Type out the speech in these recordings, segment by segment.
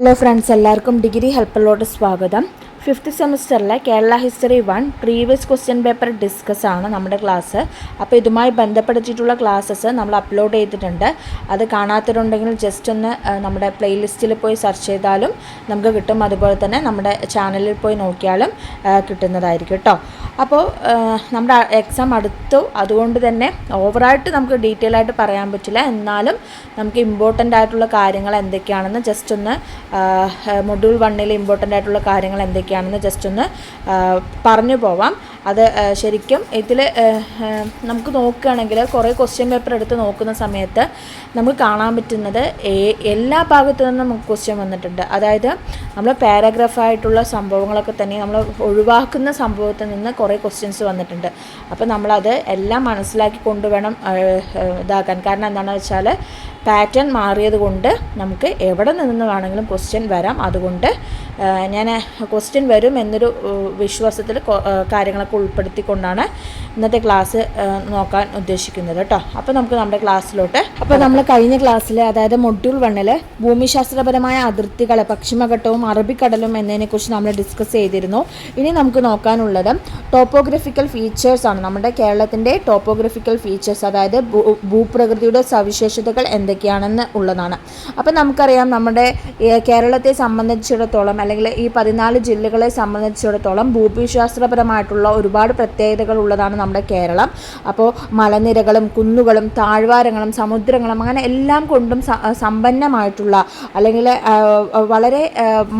Hello friends, എല്ലാവർക്കും degree ഹെൽപ്പറിലോട്ട് സ്വാഗതം. 5th സെമിസ്റ്ററിലെ Kerala history 1 previous question paper discuss ആണ് നമ്മുടെ ക്ലാസ്. അപ്പോൾ ഇതുമായി ബന്ധപ്പെടുത്തിയിട്ടുള്ള ക്ലാസ്സസ് നമ്മൾ അപ്ലോഡ് ചെയ്തിട്ടുണ്ട്. അത് കാണാത്തവരുണ്ടെങ്കിൽ ജസ്റ്റ് ഒന്ന് നമ്മുടെ പ്ലേലിസ്റ്റിൽ പോയി സെർച്ച് ചെയ്താലും നമുക്ക് കിട്ടും. അതുപോലെ തന്നെ നമ്മുടെ ചാനലിൽ പോയി നോക്കിയാലും കിട്ടുന്നതായിരിക്കും കേട്ടോ. അപ്പോൾ നമ്മുടെ എക്സാം അടുത്തു, അതുകൊണ്ട് തന്നെ ഓവറായിട്ട് നമുക്ക് ഡീറ്റെയിൽ ആയിട്ട് പറയാൻ പറ്റില്ല. എന്നാലും നമുക്ക് ഇമ്പോർട്ടൻ്റ് ആയിട്ടുള്ള കാര്യങ്ങൾ എന്തൊക്കെയാണെന്ന് ജസ്റ്റ് ഒന്ന് മൊഡ്യൂൾ 1 ഇമ്പോർട്ടൻ്റ് ആയിട്ടുള്ള കാര്യങ്ങൾ എന്തൊക്കെയാണെന്ന് ജസ്റ്റ് ഒന്ന് പറഞ്ഞു പോവാം. അത് ശരിക്കും ഇതിൽ നമുക്ക് നോക്കുകയാണെങ്കിൽ കുറേ ക്വസ്റ്റ്യൻ പേപ്പർ എടുത്ത് നോക്കുന്ന സമയത്ത് നമുക്ക് കാണാൻ പറ്റുന്നത് എല്ലാ ഭാഗത്തു നിന്നും നമുക്ക് ക്വസ്റ്റ്യൻ വന്നിട്ടുണ്ട്. അതായത് നമ്മൾ പാരഗ്രാഫായിട്ടുള്ള സംഭവങ്ങളൊക്കെ തന്നെ നമ്മൾ ഒഴിവാക്കുന്ന സംഭവത്തിൽ നിന്ന് കുറേ ക്വസ്റ്റ്യൻസ് വന്നിട്ടുണ്ട്. അപ്പോൾ നമ്മളത് എല്ലാം മനസ്സിലാക്കി കൊണ്ടുവേണം ഇതാക്കാൻ. കാരണം എന്താണെന്ന് വെച്ചാൽ പാറ്റേൺ മാറിയത് കൊണ്ട് നമുക്ക് എവിടെ നിന്ന് വേണമെങ്കിലും ക്വസ്റ്റ്യൻ വരാം. അതുകൊണ്ട് ഞാൻ ക്വസ്റ്റ്യൻ വരും എന്നൊരു വിശ്വാസത്തിൽ കാര്യങ്ങളൊക്കെ ഉൾപ്പെടുത്തിക്കൊണ്ടാണ് ഇന്നത്തെ ക്ലാസ് നോക്കാൻ ഉദ്ദേശിക്കുന്നത് കേട്ടോ. അപ്പോൾ നമുക്ക് നമ്മുടെ ക്ലാസ്സിലോട്ട്. അപ്പോൾ നമ്മൾ കഴിഞ്ഞ ക്ലാസ്സിൽ, അതായത് മൊഡ്യൂൾ 1 ഭൂമിശാസ്ത്രപരമായ അതിർത്തികൾ, പശ്ചിമഘട്ടവും അറബിക്കടലും എന്നതിനെക്കുറിച്ച് നമ്മൾ ഡിസ്കസ് ചെയ്തിരുന്നു. ഇനി നമുക്ക് നോക്കാനുള്ളത് ടോപ്പോഗ്രഫിക്കൽ ഫീച്ചേഴ്സ് ആണ്. നമ്മുടെ കേരളത്തിൻ്റെ ടോപ്പോഗ്രഫിക്കൽ ഫീച്ചേഴ്സ്, അതായത് ഭൂപ്രകൃതിയുടെ സവിശേഷതകൾ എന്തൊക്കെയാണെന്ന് ഉള്ളതാണ്. അപ്പോൾ നമുക്കറിയാം, നമ്മുടെ കേരളത്തെ സംബന്ധിച്ചിടത്തോളം അല്ലെങ്കിൽ ഈ 14 ജില്ലകളെ സംബന്ധിച്ചിടത്തോളം ഭൂമിശാസ്ത്രപരമായിട്ടുള്ള ഒരുപാട് പ്രത്യേകതകൾ ഉള്ളതാണ് നമ്മുടെ കേരളം. അപ്പോൾ മലനിരകളും കുന്നുകളും താഴ്വാരങ്ങളും സമുദ്രങ്ങളും അങ്ങനെ എല്ലാം കൊണ്ടും സമ്പന്നമായിട്ടുള്ള അല്ലെങ്കിൽ വളരെ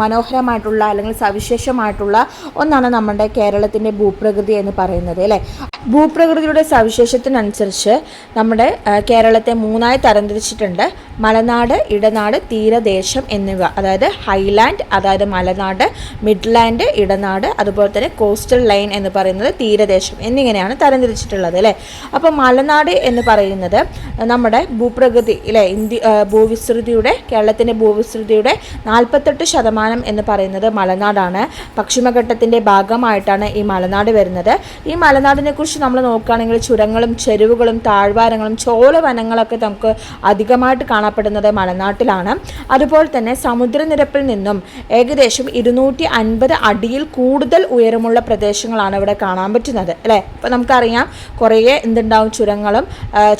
മനോഹരമായിട്ടുള്ള അല്ലെങ്കിൽ സവിശേഷമായിട്ടുള്ള ഒന്നാണ് നമ്മുടെ കേരളത്തിൻ്റെ ഭൂപ്രകൃതി എന്ന് പറയുന്നത് അല്ലേ. ഭൂപ്രകൃതിയുടെ സവിശേഷത്തിനനുസരിച്ച് നമ്മുടെ കേരളത്തെ 3ആയി തരംതിരിച്ചിട്ടുണ്ട്: മലനാട്, ഇടനാട്, തീരദേശം എന്നിവ. അതായത് ഹൈലാൻഡ്, അതായത് മലനാട്, മിഡ്ലാൻഡ്, ഇടനാട്, അതുപോലെ തന്നെ കോസ്റ്റൽ ലൈൻ എന്ന് പറയുന്നത് തീരദേശം എന്നിങ്ങനെയാണ് തരംതിരിച്ചിട്ടുള്ളത് അല്ലേ. അപ്പോൾ മലനാട് എന്ന് പറയുന്നത് നമ്മുടെ ഭൂപ്രകൃതി അല്ലേ, കേരളത്തിൻ്റെ ഭൂവിസ്തൃതിയുടെ 48% എന്ന് പറയുന്നത് മലനാടാണ്. പശ്ചിമഘട്ടത്തിൻ്റെ ഭാഗമായിട്ടാണ് ഈ മലനാട് വരുന്നത്. ഈ മലനാടിനെ കുറിച്ച് നമ്മൾ നോക്കുകയാണെങ്കിൽ ചുരങ്ങളും ചെരുവുകളും താഴ്വാരങ്ങളും ചോലവനങ്ങളൊക്കെ നമുക്ക് അധികമായിട്ട് കാണപ്പെടുന്നത് മലനാട്ടിലാണ്. അതുപോലെ തന്നെ സമുദ്രനിരപ്പിൽ നിന്നും ഏകദേശം 250 അടിയിൽ കൂടുതൽ ഉയരമുള്ള പ്രദേശങ്ങളാണ് ഇവിടെ കാണാൻ പറ്റുന്നത് അല്ലേ. അപ്പോൾ നമുക്കറിയാം കുറേ എന്തുണ്ടാവും, ചുരങ്ങളും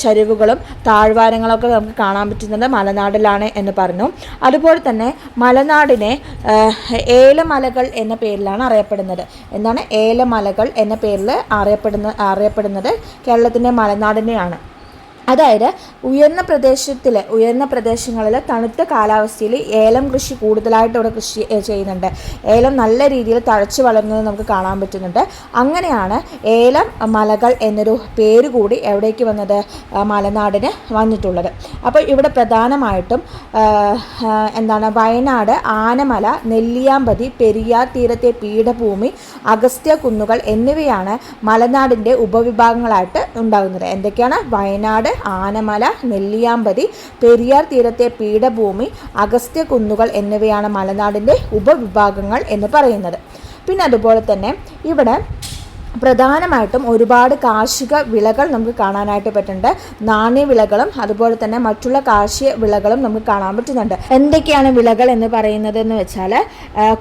ചരിവുകളും താഴ്വാരങ്ങളൊക്കെ നമുക്ക് കാണാൻ പറ്റുന്നത് മലനാടിലാണ് എന്ന് പറഞ്ഞു. അതുപോലെ തന്നെ മലനാടിനെ ഏലമലകൾ എന്ന പേരിലാണ് അറിയപ്പെടുന്നത്. എന്താണ് ഏലമലകൾ എന്ന പേരിൽ അറിയപ്പെടുന്നത് കേരളത്തിൻ്റെ മലനാടിനെയാണ്. അതായത് ഉയർന്ന പ്രദേശങ്ങളിൽ തണുത്ത കാലാവസ്ഥയിൽ ഏലം കൃഷി കൂടുതലായിട്ട് ഇവിടെ കൃഷി ചെയ്യുന്നുണ്ട്. ഏലം നല്ല രീതിയിൽ തഴച്ചു വളരുന്നത് നമുക്ക് കാണാൻ പറ്റുന്നുണ്ട്. അങ്ങനെയാണ് ഏലം മലകൾ എന്നൊരു പേര് കൂടി എവിടേക്ക് വന്നത്, മലനാടിന് വന്നിട്ടുള്ളത്. അപ്പോൾ ഇവിടെ പ്രധാനമായിട്ടും വയനാട്, ആനമല, നെല്ലിയാമ്പതി, പെരിയാർ തീരത്തെ പീഠഭൂമി, അഗസ്ത്യ കുന്നുകൾ എന്നിവയാണ് മലനാടിൻ്റെ ഉപവിഭാഗങ്ങളായിട്ട് ഉണ്ടാകുന്നത്. എന്തൊക്കെയാണ്? വയനാട്, ആനമല, നെല്ലിയാമ്പതി, പെരിയാർ തീരത്തെ പീഠഭൂമി, അഗസ്ത്യ കുന്നുകൾ എന്നിവയാണ് മലനാടിൻ്റെ ഉപവിഭാഗങ്ങൾ എന്ന് പറയുന്നത്. പിന്നെ അതുപോലെ തന്നെ ഇവിടെ പ്രധാനമായിട്ടും ഒരുപാട് കാർഷിക വിളകൾ നമുക്ക് കാണാനായിട്ട് പറ്റുന്നുണ്ട്. നാണ്യവിളകളും അതുപോലെ തന്നെ മറ്റുള്ള കാർഷിക വിളകളും നമുക്ക് കാണാൻ പറ്റുന്നുണ്ട്. എന്തൊക്കെയാണ് വിളകൾ എന്ന് പറയുന്നത് എന്ന് വെച്ചാൽ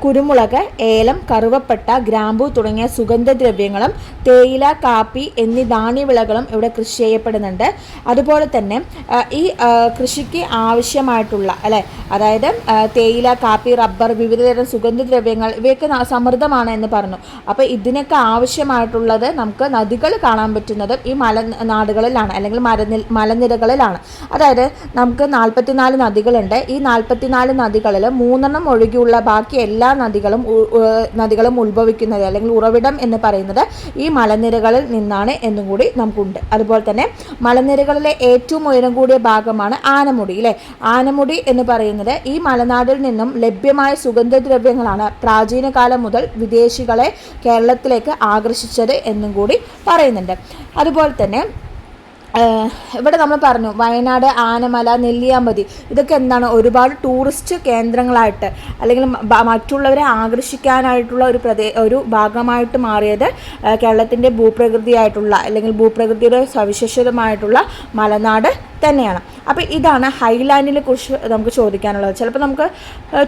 കുരുമുളക്, ഏലം, കറുവപ്പട്ട, ഗ്രാമ്പൂ തുടങ്ങിയ സുഗന്ധദ്രവ്യങ്ങളും തേയില, കാപ്പി എന്നീ നാണ്യവിളകളും ഇവിടെ കൃഷി ചെയ്യപ്പെടുന്നുണ്ട്. അതുപോലെ തന്നെ ഈ കൃഷിക്ക് ആവശ്യമായിട്ടുള്ള അതായത് തേയില, കാപ്പി, റബ്ബർ, വിവിധതരം സുഗന്ധദ്രവ്യങ്ങൾ ഇവയൊക്കെ സമൃദ്ധമാണ് എന്ന് പറഞ്ഞു. അപ്പോൾ ഇതിനൊക്കെ ആവശ്യമായിട്ടുള്ളത് നമുക്ക് നദികൾ കാണാൻ പറ്റുന്നത് ഈ മലനാടുകളിലാണ് അല്ലെങ്കിൽ മലനിരകളിലാണ്. അതായത് നമുക്ക് 44 നദികളുണ്ട്. ഈ 44 നദികളിൽ 3 ഒഴികെയുള്ള ബാക്കി എല്ലാ നദികളും ഉത്ഭവിക്കുന്നത് അല്ലെങ്കിൽ ഉറവിടം എന്ന് പറയുന്നത് ഈ മലനിരകളിൽ നിന്നാണ് എന്നും കൂടി നമുക്കുണ്ട്. അതുപോലെ തന്നെ മലനിരകളിലെ ഏറ്റവും ഉയരം കൂടിയ ഭാഗമാണ് ആനമുടി അല്ലേ. ആനമുടി എന്ന് പറയുന്നത് ഈ മലനാടിൽ നിന്നും ലഭ്യമായ സുഗന്ധദ്രവ്യങ്ങളാണ് പ്രാചീന കാലം മുതൽ വിദേശികളെ കേരളത്തിലേക്ക് ആകർഷിച്ചത് എന്നും കൂടി പറയുന്നുണ്ട്. അതുപോലെ തന്നെ ഇവിടെ നമ്മൾ പറഞ്ഞു വയനാട്, ആനമല, നെല്ലിയാമ്പതി ഇതൊക്കെ എന്താണ്, ഒരുപാട് ടൂറിസ്റ്റ് കേന്ദ്രങ്ങളായിട്ട് അല്ലെങ്കിൽ മറ്റുള്ളവരെ ആകർഷിക്കാനായിട്ടുള്ള ഒരു ഭാഗമായിട്ട് മാറിയത് കേരളത്തിൻ്റെ ഭൂപ്രകൃതിയായിട്ടുള്ള അല്ലെങ്കിൽ ഭൂപ്രകൃതിയുടെ സവിശേഷതമായിട്ടുള്ള മലനാട് തന്നെയാണ്. അപ്പോൾ ഇതാണ് ഹൈലാൻഡിനെ കുറിച്ച് നമുക്ക് ചോദിക്കാനുള്ളത്. ചിലപ്പോൾ നമുക്ക്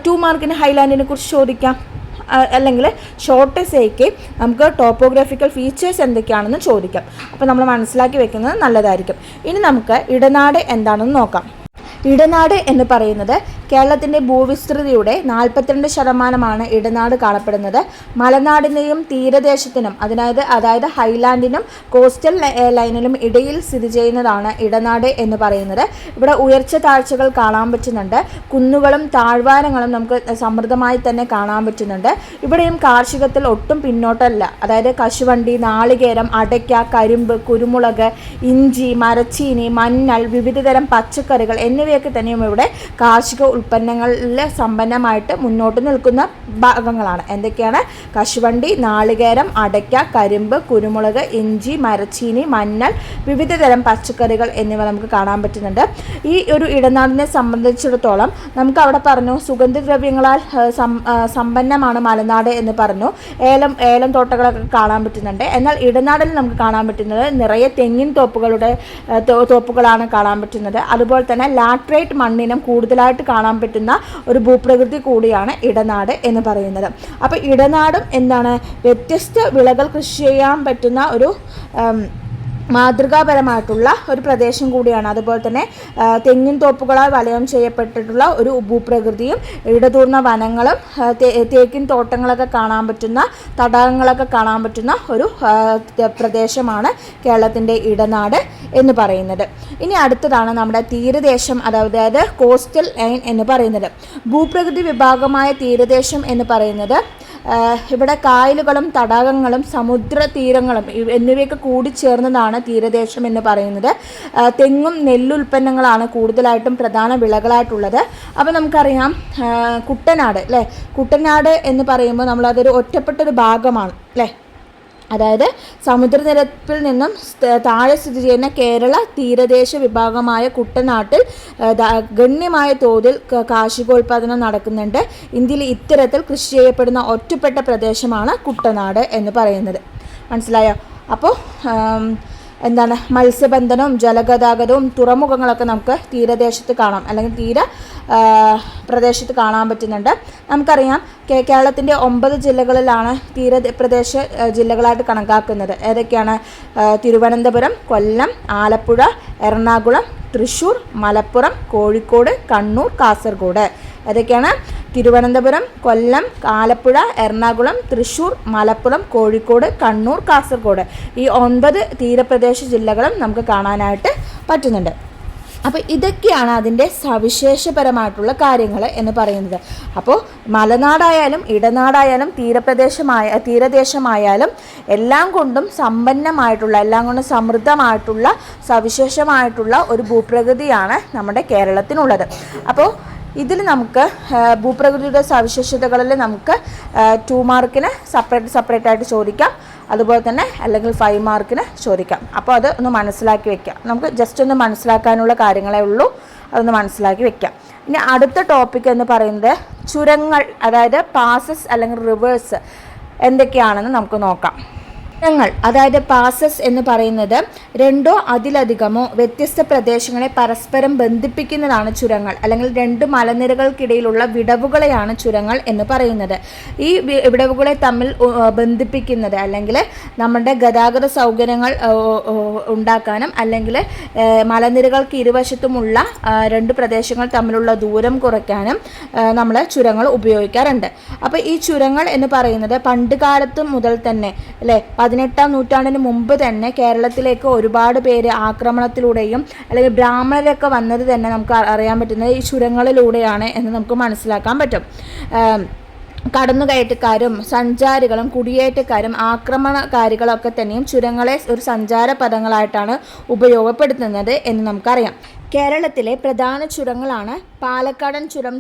2 മാർക്കിന് ഹൈലാൻഡിനെ കുറിച്ച് ചോദിക്കാം, അല്ലെങ്കിൽ ഷോർട്ട് എസ്സേക്ക് നമുക്ക് ടോപ്പോഗ്രാഫിക്കൽ ഫീച്ചേഴ്സ് എന്തൊക്കെയാണെന്ന് ചോദിക്കാം. അപ്പോൾ നമ്മൾ മനസ്സിലാക്കി വെക്കുന്നത് നല്ലതായിരിക്കും. ഇനി നമുക്ക് ഇടനാട് എന്താണെന്ന് നോക്കാം. ഇടനാട് എന്ന് പറയുന്നത് കേരളത്തിൻ്റെ ഭൂവിസ്തൃതിയുടെ 42% ഇടനാട് കാണപ്പെടുന്നത്. മലനാടിനെയും തീരദേശത്തിനും അതായത് ഹൈലാൻഡിനും കോസ്റ്റൽ ലൈനിനും ഇടയിൽ സ്ഥിതി ചെയ്യുന്നതാണ് ഇടനാട് എന്ന് പറയുന്നത്. ഇവിടെ ഉയർച്ച താഴ്ചകൾ കാണാൻ പറ്റുന്നുണ്ട്. കുന്നുകളും താഴ്വാരങ്ങളും നമുക്ക് സമൃദ്ധമായി തന്നെ കാണാൻ പറ്റുന്നുണ്ട്. ഇവിടെയും കാർഷികത്തിൽ ഒട്ടും പിന്നോട്ടല്ല. അതായത് കശുവണ്ടി, നാളികേരം, അടയ്ക്ക, കരിമ്പ്, കുരുമുളക്, ഇഞ്ചി, മരച്ചീനി, മഞ്ഞൾ, വിവിധതരം പച്ചക്കറികൾ എന്നിവയൊക്കെ തന്നെയും ഇവിടെ കാർഷിക ഉൽപ്പന്നങ്ങളിൽ സമ്പന്നമായിട്ട് മുന്നോട്ട് നിൽക്കുന്ന ഭാഗങ്ങളാണ്. എന്തൊക്കെയാണ്? കശുവണ്ടി, നാളികേരം, അടയ്ക്ക, കരിമ്പ്, കുരുമുളക്, ഇഞ്ചി, മരച്ചീനി, മഞ്ഞൾ, വിവിധ തരം പച്ചക്കറികൾ എന്നിവ നമുക്ക് കാണാൻ പറ്റുന്നുണ്ട്. ഈ ഒരു ഇടനാടിനെ സംബന്ധിച്ചിടത്തോളം നമുക്ക് അവിടെ പറഞ്ഞു സുഗന്ധദ്രവ്യങ്ങളാൽ സമ്പന്നമാണ് മലനാട് എന്ന് പറഞ്ഞു. ഏലം തോട്ടങ്ങളൊക്കെ കാണാൻ പറ്റുന്നുണ്ട്. എന്നാൽ ഇടനാടിൽ നമുക്ക് കാണാൻ പറ്റുന്നത് നിറയെ തെങ്ങിൻ തോപ്പുകളാണ് കാണാൻ പറ്റുന്നത്. അതുപോലെ തന്നെ ലാറ്ററൈറ്റ് മണ്ണിനും കൂടുതലായിട്ട് കാണാൻ പറ്റുന്ന ഒരു ഭൂപ്രകൃതി കൂടിയാണ് ഇടനാട് എന്ന് പറയുന്നത്. അപ്പോൾ ഇടനാടും എന്താണ്? വ്യത്യസ്ത വിളകൾ കൃഷി ചെയ്യാൻ പറ്റുന്ന ഒരു മാതൃകാപരമായിട്ടുള്ള ഒരു പ്രദേശം കൂടിയാണ്. അതുപോലെ തന്നെ തെങ്ങിൻ തോപ്പുകളാൽ വലയം ചെയ്യപ്പെട്ടിട്ടുള്ള ഒരു ഭൂപ്രകൃതിയും ഇടതൂർന്ന വനങ്ങളും തേക്കിൻ തോട്ടങ്ങളൊക്കെ കാണാൻ പറ്റുന്ന തടാകങ്ങളൊക്കെ കാണാൻ പറ്റുന്ന ഒരു പ്രദേശമാണ് കേരളത്തിൻ്റെ ഇടനാട് എന്ന് പറയുന്നത്. ഇനി അടുത്തതാണ് നമ്മുടെ തീരദേശം, അതായത് കോസ്റ്റൽ ലൈൻ എന്ന് പറയുന്നത്. ഭൂപ്രകൃതി വിഭാഗമായ തീരദേശം എന്ന് പറയുന്നത് ഇവിടെ കായലുകളും തടാകങ്ങളും സമുദ്ര തീരങ്ങളും എന്നിവയൊക്കെ കൂടിച്ചേർന്നതാണ് തീരദേശം എന്ന് പറയുന്നത്. തെങ്ങും നെല്ലുൽപ്പന്നങ്ങളാണ് കൂടുതലായിട്ടും പ്രധാന വിളകളായിട്ടുള്ളത്. അപ്പോൾ നമുക്കറിയാം കുട്ടനാട് അല്ലേ, കുട്ടനാട് എന്ന് പറയുമ്പോൾ നമ്മളതൊരു ഒറ്റപ്പെട്ടൊരു ഭാഗമാണ് അല്ലേ. അതായത് സമുദ്രനിരപ്പിൽ നിന്നും താഴെ സ്ഥിതി ചെയ്യുന്ന കേരള തീരദേശ വിഭാഗമായ കുട്ടനാട്ടിൽ ഗണ്യമായ തോതിൽ കാർഷികോൽപാദനം നടക്കുന്നുണ്ട്. ഇന്ത്യയിൽ ഇത്തരത്തിൽ കൃഷി ചെയ്യപ്പെടുന്ന ഒറ്റപ്പെട്ട പ്രദേശമാണ് കുട്ടനാട് എന്ന് പറയുന്നത്. മനസ്സിലായോ? അപ്പോൾ എന്താണ് മത്സ്യബന്ധനവും ജലഗതാഗതവും തുറമുഖങ്ങളൊക്കെ നമുക്ക് തീരദേശത്ത് കാണാം, അല്ലെങ്കിൽ പ്രദേശത്ത് കാണാൻ പറ്റുന്നുണ്ട്. നമുക്കറിയാം കേരളത്തിൻ്റെ 9 ജില്ലകളിലാണ് തീരപ്രദേശ ജില്ലകളായിട്ട് കണക്കാക്കുന്നത്. ഏതൊക്കെയാണ്? തിരുവനന്തപുരം, കൊല്ലം, ആലപ്പുഴ, എറണാകുളം, തൃശ്ശൂർ, മലപ്പുറം, കോഴിക്കോട്, കണ്ണൂർ, കാസർഗോഡ്. ഏതൊക്കെയാണ്? തിരുവനന്തപുരം, കൊല്ലം, ആലപ്പുഴ, എറണാകുളം, തൃശ്ശൂർ, മലപ്പുറം, കോഴിക്കോട്, കണ്ണൂർ, കാസർഗോഡ്. ഈ 9 തീരപ്രദേശ ജില്ലകളും നമുക്ക് കാണാനായിട്ട് പറ്റുന്നുണ്ട്. അപ്പോൾ ഇതൊക്കെയാണ് അതിൻ്റെ സവിശേഷപരമായിട്ടുള്ള കാര്യങ്ങൾ എന്ന് പറയുന്നത്. അപ്പോൾ മലനാടായാലും ഇടനാടായാലും തീരദേശമായാലും എല്ലാം കൊണ്ടും സമ്പന്നമായിട്ടുള്ള, എല്ലാം കൊണ്ടും സമൃദ്ധമായിട്ടുള്ള സവിശേഷമായിട്ടുള്ള ഒരു ഭൂപ്രകൃതിയാണ് നമ്മുടെ കേരളത്തിനുള്ളത്. അപ്പോൾ ഇതിൽ നമുക്ക് ഭൂപ്രകൃതിയുടെ സവിശേഷതകളിൽ നമുക്ക് 2 മാർക്കിന് സെപ്പറേറ്റ് ആയിട്ട് ചോദിക്കാം, അതുപോലെ തന്നെ അല്ലെങ്കിൽ 5 മാർക്കിന് ചോദിക്കാം. അപ്പോൾ അത് ഒന്ന് മനസ്സിലാക്കി വെക്കാം. നമുക്ക് ജസ്റ്റ് ഒന്ന് മനസ്സിലാക്കാനുള്ള കാര്യങ്ങളേ ഉള്ളൂ, അതൊന്ന് മനസ്സിലാക്കി വെക്കാം. ഇനി അടുത്ത ടോപ്പിക് എന്ന് പറയുന്നത് ചുരങ്ങൾ, അതായത് പാസസ് അല്ലെങ്കിൽ റിവേഴ്സ് എന്തൊക്കെയാണെന്ന് നമുക്ക് നോക്കാം. ചുരങ്ങൾ അതായത് പാസസ് എന്ന് പറയുന്നത് 2 അതിലധികമോ വ്യത്യസ്ത പ്രദേശങ്ങളെ പരസ്പരം ബന്ധിപ്പിക്കുന്നതാണ് ചുരങ്ങൾ, അല്ലെങ്കിൽ 2 മലനിരകൾക്കിടയിലുള്ള വിടവുകളെയാണ് ചുരങ്ങൾ എന്ന് പറയുന്നത്. ഈ വിടവുകളെ തമ്മിൽ ബന്ധിപ്പിക്കുന്നത്, അല്ലെങ്കിൽ നമ്മുടെ ഗതാഗത സൗകര്യങ്ങൾ ഉണ്ടാക്കാനും, അല്ലെങ്കിൽ മലനിരകൾക്ക് ഇരുവശത്തുമുള്ള 2 പ്രദേശങ്ങൾ തമ്മിലുള്ള ദൂരം കുറയ്ക്കാനും നമ്മൾ ചുരങ്ങൾ ഉപയോഗിക്കാറുണ്ട്. അപ്പോൾ ഈ ചുരങ്ങൾ എന്ന് പറയുന്നത് പണ്ട് കാലത്ത് മുതൽ തന്നെ അല്ലേ, 18-ാം നൂറ്റാണ്ടിന് മുമ്പ് തന്നെ കേരളത്തിലേക്ക് ഒരുപാട് പേര് ആക്രമണത്തിലൂടെയും അല്ലെങ്കിൽ ബ്രാഹ്മണരൊക്കെ വന്നത് തന്നെ നമുക്ക് അറിയാൻ പറ്റുന്നത് ഈ ചുരങ്ങളിലൂടെയാണ് എന്ന് നമുക്ക് മനസ്സിലാക്കാൻ പറ്റും. കടന്നുകയറ്റക്കാരും സഞ്ചാരികളും കുടിയേറ്റക്കാരും ആക്രമണകാരികളൊക്കെ തന്നെയും ചുരങ്ങളെ ഒരു സഞ്ചാര പദങ്ങളായിട്ടാണ് ഉപയോഗപ്പെടുത്തുന്നത് എന്ന് നമുക്കറിയാം. കേരളത്തിലെ പ്രധാന ചുരങ്ങളാണ് പാലക്കാടൻ ചുരം,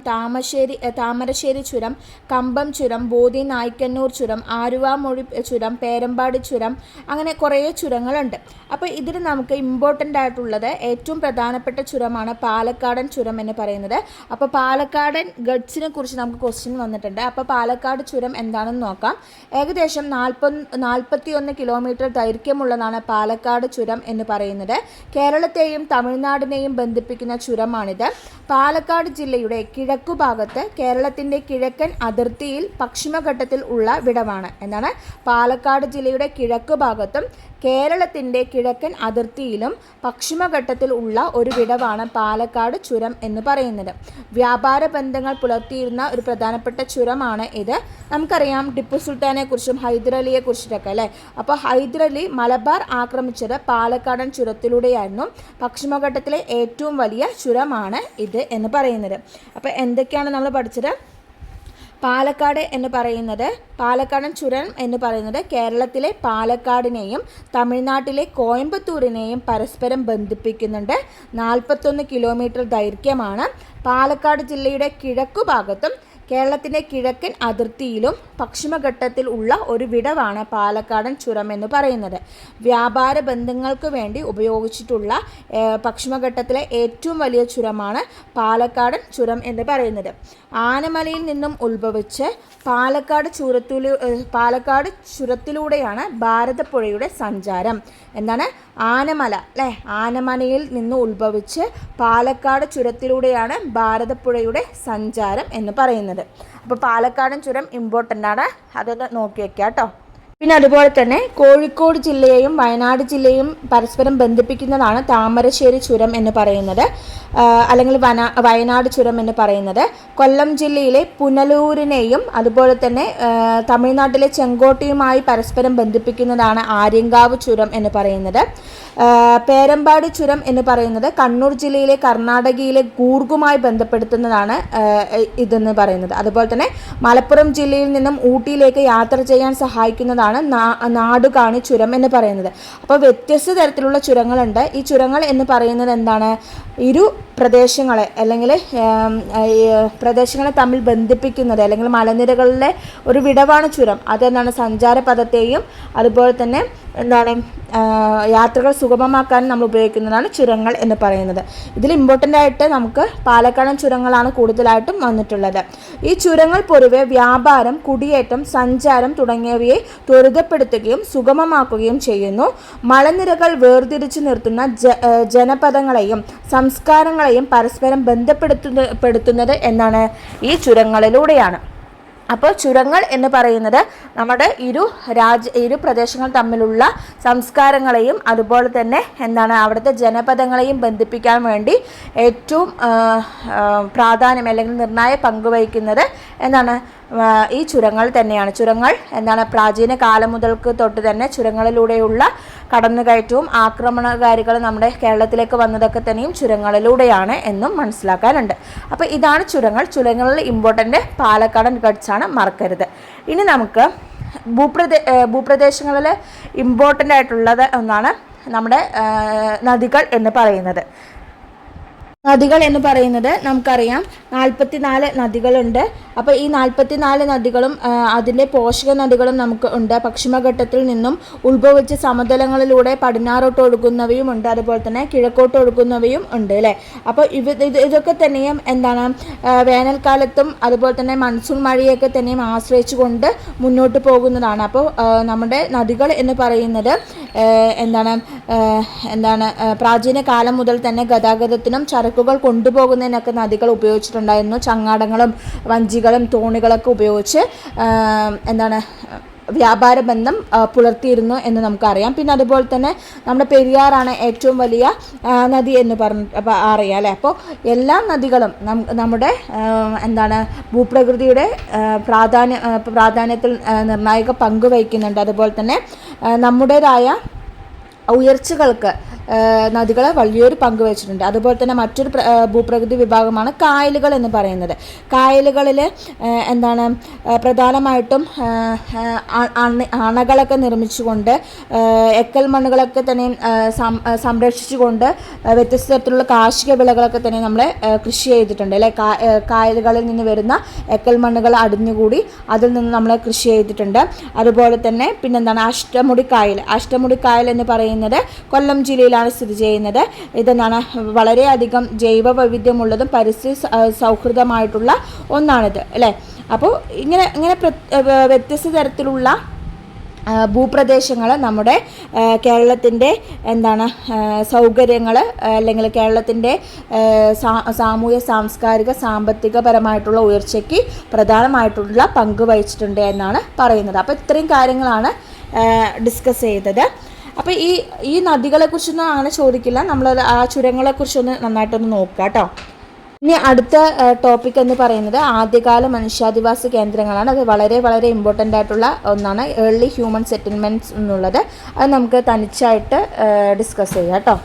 താമരശ്ശേരി ചുരം, കമ്പം ചുരം, ബോധി നായ്ക്കന്നൂർ ചുരം, ആലുവാമൊഴി ചുരം, പേരമ്പാടി ചുരം, അങ്ങനെ കുറേ ചുരങ്ങളുണ്ട്. അപ്പോൾ ഇതിൽ നമുക്ക് ഇമ്പോർട്ടൻ്റ് ആയിട്ടുള്ളത് ഏറ്റവും പ്രധാനപ്പെട്ട ചുരമാണ് പാലക്കാടൻ ചുരം എന്ന് പറയുന്നത്. അപ്പോൾ പാലക്കാടൻ ഗഡ്സിനെ കുറിച്ച് നമുക്ക് ക്വസ്റ്റ്യൻ വന്നിട്ടുണ്ട്. അപ്പോൾ പാലക്കാട് ചുരം എന്താണെന്ന് നോക്കാം. ഏകദേശം 41 കിലോമീറ്റർ ദൈർഘ്യമുള്ളതാണ് പാലക്കാട് ചുരം എന്ന് പറയുന്നത്. കേരളത്തെയും തമിഴ്നാടിനെയും ബന്ധിപ്പിക്കുന്ന ചുരമാണിത്. പാലക്കാട് ജില്ലയുടെ കിഴക്കുഭാഗത്ത് കേരളത്തിൻ്റെ കിഴക്കൻ അതിർത്തിയിൽ പശ്ചിമഘട്ടത്തിൽ ഉള്ള വിടവാണ്. എന്താണ്? പാലക്കാട് ജില്ലയുടെ കിഴക്കുഭാഗത്തും കേരളത്തിൻ്റെ കിഴക്കൻ അതിർത്തിയിലും പശ്ചിമഘട്ടത്തിൽ ഉള്ള ഒരു വിടവാണ് പാലക്കാട് ചുരം എന്ന് പറയുന്നത്. വ്യാപാര ബന്ധങ്ങൾ പുലർത്തിയിരുന്ന ഒരു പ്രധാനപ്പെട്ട ചുരമാണ് ഇത്. നമുക്കറിയാം ടിപ്പു സുൽത്താനെ കുറിച്ചും ഹൈദരലിയെ കുറിച്ചിട്ടൊക്കെ അല്ലേ. അപ്പോൾ ഹൈദരലി മലബാർ ആക്രമിച്ചത് പാലക്കാടൻ ചുരത്തിലൂടെയായിരുന്നു. പശ്ചിമഘട്ടത്തിലെ ഏറ്റവും വലിയ ചുരമാണ് ഇത് എന്ന് പറയുന്നത്. അപ്പോൾ എന്തൊക്കെയാണ് നമ്മൾ പഠിച്ചത്? പാലക്കാടൻ ചുരം എന്ന് പറയുന്നത് കേരളത്തിലെ പാലക്കാടിനെയും തമിഴ്നാട്ടിലെ കോയമ്പത്തൂരിനെയും പരസ്പരം ബന്ധിപ്പിക്കുന്നുണ്ട്. 41 കിലോമീറ്റർ ദൈർഘ്യമാണ്. പാലക്കാട് ജില്ലയുടെ കിഴക്കുഭാഗത്തും കേരളത്തിൻ്റെ കിഴക്കൻ അതിർത്തിയിലും പശ്ചിമഘട്ടത്തിൽ ഉള്ള ഒരു വിടവാണ് പാലക്കാടൻ ചുരം എന്ന് പറയുന്നത്. വ്യാപാര ബന്ധങ്ങൾക്ക് വേണ്ടി ഉപയോഗിച്ചിട്ടുള്ള പശ്ചിമഘട്ടത്തിലെ ഏറ്റവും വലിയ ചുരമാണ് പാലക്കാടൻ ചുരം എന്ന് പറയുന്നത്. ആനമലയിൽ നിന്നും ഉത്ഭവിച്ച് പാലക്കാട് ചുരത്തിലൂടെയാണ് ഭാരതപ്പുഴയുടെ സഞ്ചാരം. എന്താണ്? ആനമല അല്ലേ. ആനമലയിൽ നിന്ന് ഉത്ഭവിച്ച് പാലക്കാട് ചുരത്തിലൂടെയാണ് ഭാരതപ്പുഴയുടെ സഞ്ചാരം എന്ന് പറയുന്നത്. അപ്പോൾ പാലക്കാടൻ ചുരം ഇമ്പോർട്ടൻ്റ് ആണ്, അതൊന്ന് നോക്കി വയ്ക്കുക കേട്ടോ. പിന്നെ അതുപോലെ തന്നെ കോഴിക്കോട് ജില്ലയെയും വയനാട് ജില്ലയും പരസ്പരം ബന്ധിപ്പിക്കുന്നതാണ് താമരശ്ശേരി ചുരം എന്ന് പറയുന്നത്, അല്ലെങ്കിൽ വയനാട് ചുരം എന്ന് പറയുന്നത്. കൊല്ലം ജില്ലയിലെ പുനലൂരിനെയും അതുപോലെ തന്നെ തമിഴ്നാട്ടിലെ ചെങ്കോട്ടയുമായി പരസ്പരം ബന്ധിപ്പിക്കുന്നതാണ് ആര്യങ്കാവ് ചുരം എന്ന് പറയുന്നത്. പേരമ്പാടി ചുരം എന്ന് പറയുന്നത് കണ്ണൂർ ജില്ലയിലെ കർണാടകയിലെ കൂർഗുമായി ബന്ധപ്പെടുത്തുന്നതാണ് ഇതെന്ന് പറയുന്നത്. അതുപോലെ തന്നെ മലപ്പുറം ജില്ലയിൽ നിന്നും ഊട്ടിയിലേക്ക് യാത്ര ചെയ്യാൻ സഹായിക്കുന്നതാണ് നാടുകാണി ചുരം എന്ന് പറയുന്നത്. അപ്പോൾ വ്യത്യസ്ത തരത്തിലുള്ള ചുരങ്ങളുണ്ട്. ഈ ചുരങ്ങൾ എന്ന് പറയുന്നത് എന്താണ്? ഇരു പ്രദേശങ്ങളെ അല്ലെങ്കിൽ പ്രദേശങ്ങളെ തമ്മിൽ ബന്ധിപ്പിക്കുന്നത് അല്ലെങ്കിൽ മലനിരകളിലെ ഒരു വിടവാണ് ചുരം. അതെന്താണ്? സഞ്ചാരപഥത്തെയും അതുപോലെ തന്നെ എന്താണ് യാത്രകൾ സുഗമമാക്കാൻ നമ്മൾ ഉപയോഗിക്കുന്നതാണ് ചുരങ്ങൾ എന്ന് പറയുന്നത്. ഇതിൽ ഇമ്പോർട്ടൻ്റ് ആയിട്ട് നമുക്ക് പാലക്കാടൻ ചുരങ്ങളാണ് കൂടുതലായിട്ടും വന്നിട്ടുള്ളത്. ഈ ചുരങ്ങൾ പൊതുവെ വ്യാപാരം, കുടിയേറ്റം, സഞ്ചാരം തുടങ്ങിയവയെ ത്വരിതപ്പെടുത്തുകയും സുഗമമാക്കുകയും ചെയ്യുന്നു. മലനിരകൾ വേർതിരിച്ചു നിർത്തുന്ന ജനപദങ്ങളെയും സംസ്കാരങ്ങളെയും പരസ്പരം ബന്ധപ്പെടുത്തുന്നത് എന്നാണ് ഈ ചുരങ്ങളിലൂടെയാണ്. അപ്പോൾ ചുരങ്ങൾ എന്ന് പറയുന്നത് നമ്മുടെ ഇരു പ്രദേശങ്ങൾ തമ്മിലുള്ള സംസ്കാരങ്ങളെയും അതുപോലെ തന്നെ എന്താണ് അവിടുത്തെ ജനപദങ്ങളെയും ബന്ധിപ്പിക്കാൻ വേണ്ടി ഏറ്റവും പ്രാധാന്യം അല്ലെങ്കിൽ നിർണായക പങ്കുവഹിക്കുന്നത് എന്താണ്? ഈ ചുരങ്ങൾ തന്നെയാണ്. ചുരങ്ങൾ എന്താണ്? പ്രാചീന കാലം മുതൽക്ക് തൊട്ട് തന്നെ ചുരങ്ങളിലൂടെയുള്ള കടന്നുകയറ്റവും ആക്രമണകാരികൾ നമ്മുടെ കേരളത്തിലേക്ക് വന്നതൊക്കെ തന്നെയും ചുരങ്ങളിലൂടെയാണ് എന്നും മനസ്സിലാക്കാനുണ്ട്. അപ്പോൾ ഇതാണ് ചുരങ്ങൾ. ചുരങ്ങളിൽ ഇമ്പോർട്ടൻ്റ് പാലക്കാടൻ ഗഡ്സാണ്, മറക്കരുത്. ഇനി നമുക്ക് ഭൂപ്രദേശങ്ങളിൽ ഇമ്പോർട്ടൻ്റ് ആയിട്ടുള്ളത് ഒന്നാണ് നമ്മുടെ നദികൾ എന്ന് പറയുന്നത്. നദികൾ എന്ന് പറയുന്നത് നമുക്കറിയാം 44 നദികളുണ്ട്. അപ്പോൾ ഈ 44 നദികളും അതിൻ്റെ പോഷക നദികളും നമുക്ക് ഉണ്ട്. പശ്ചിമഘട്ടത്തിൽ നിന്നും ഉത്ഭവിച്ച സമതലങ്ങളിലൂടെ പടിഞ്ഞാറോട്ട് ഒഴുകുന്നവയും ഉണ്ട്, അതുപോലെ തന്നെ കിഴക്കോട്ട് ഒഴുകുന്നവയും ഉണ്ട് അല്ലേ. അപ്പോൾ ഇതൊക്കെ തന്നെയും എന്താണ് വേനൽക്കാലത്തും അതുപോലെ തന്നെ മൺസൂൺ മഴയൊക്കെ തന്നെയും ആശ്രയിച്ചുകൊണ്ട് മുന്നോട്ട് പോകുന്നതാണ്. അപ്പോൾ നമ്മുടെ നദികൾ എന്ന് പറയുന്നത് എന്താണ് പ്രാചീന കാലം മുതൽ തന്നെ ഗതാഗതത്തിനും ചരക്കുകൾ കൊണ്ടുപോകുന്നതിനൊക്കെ നദികൾ ഉപയോഗിച്ചിട്ടുണ്ടായിരുന്നു. ചങ്ങാടങ്ങളും വഞ്ചികളും തോണികളൊക്കെ ഉപയോഗിച്ച് വ്യാപാര ബന്ധം പുലർത്തിയിരുന്നു എന്ന് നമുക്കറിയാം. പിന്നെ അതുപോലെ തന്നെ നമ്മുടെ പെരിയാറാണ് ഏറ്റവും വലിയ നദി എന്ന് അറിയാം അല്ലേ. അപ്പോൾ എല്ലാ നദികളും നമ്മുടെ ഭൂപ്രകൃതിയുടെ പ്രാധാന്യത്തിൽ നിർണായക പങ്ക് വഹിക്കുന്നുണ്ട്. അതുപോലെ തന്നെ നമ്മുടേതായ ഉയർച്ചകൾക്ക് നദികൾ വലിയൊരു പങ്ക് വഹിച്ചിട്ടുണ്ട്. അതുപോലെ തന്നെ മറ്റൊരു ഭൂപ്രകൃതി വിഭാഗമാണ് കായലുകൾ എന്ന് പറയുന്നത്. കായലുകളിൽ പ്രധാനമായിട്ടും അണകളൊക്കെ നിർമ്മിച്ചുകൊണ്ട് എക്കൽ മണ്ണുകളൊക്കെ തന്നെ സംരക്ഷിച്ചുകൊണ്ട് വ്യത്യസ്ത തരത്തിലുള്ള കാർഷിക വിളകളൊക്കെ തന്നെ നമ്മൾ കൃഷി ചെയ്തിട്ടുണ്ട് അല്ലേ. കായലുകളിൽ നിന്ന് വരുന്ന എക്കൽ മണ്ണുകൾ അടിഞ്ഞുകൂടി അതിൽ നിന്ന് നമ്മൾ കൃഷി ചെയ്തിട്ടുണ്ട്. അതുപോലെ തന്നെ അഷ്ടമുടിക്കായൽ എന്ന് പറയുന്നത് കൊല്ലം ജില്ലയിൽ സ്ഥിതി ചെയ്യുന്നത്. ഇതെന്താണ് വളരെയധികം ജൈവ വൈവിധ്യമുള്ളതും പരിസ്ഥിതി സൗഹൃദമായിട്ടുള്ള ഒന്നാണിത് അല്ലേ. അപ്പോൾ ഇങ്ങനെ വ്യത്യസ്ത തരത്തിലുള്ള ഭൂപ്രദേശങ്ങൾ നമ്മുടെ കേരളത്തിൻ്റെ എന്താണ് സൗകര്യങ്ങൾ അല്ലെങ്കിൽ കേരളത്തിൻ്റെ സാമൂഹ്യ സാംസ്കാരിക സാമ്പത്തികപരമായിട്ടുള്ള ഉയർച്ചയ്ക്ക് പ്രധാനമായിട്ടുള്ള പങ്ക് വഹിച്ചിട്ടുണ്ട് എന്നാണ് പറയുന്നത്. അപ്പോൾ ഇത്രയും കാര്യങ്ങളാണ് ഡിസ്കസ് ചെയ്തത്. അപ്പോൾ ഈ നദികളെക്കുറിച്ചൊന്നും അങ്ങനെ ചോദിക്കില്ല, നമ്മൾ ആ ചുരങ്ങളെക്കുറിച്ചൊന്ന് നന്നായിട്ടൊന്ന് നോക്കുക കേട്ടോ. ഇനി അടുത്ത ടോപ്പിക് എന്ന് പറയുന്നത് ആദ്യകാല മനുഷ്യാധിവാസ കേന്ദ്രങ്ങളാണ്. അത് വളരെ വളരെ ഇമ്പോർട്ടൻ്റ് ആയിട്ടുള്ള ഒന്നാണ്, ഏർലി ഹ്യൂമൻ സെറ്റിൽമെൻറ്റ്സ് എന്നുള്ളത്. അത് നമുക്ക് തനിച്ചായിട്ട് ഡിസ്കസ് ചെയ്യാം കേട്ടോ.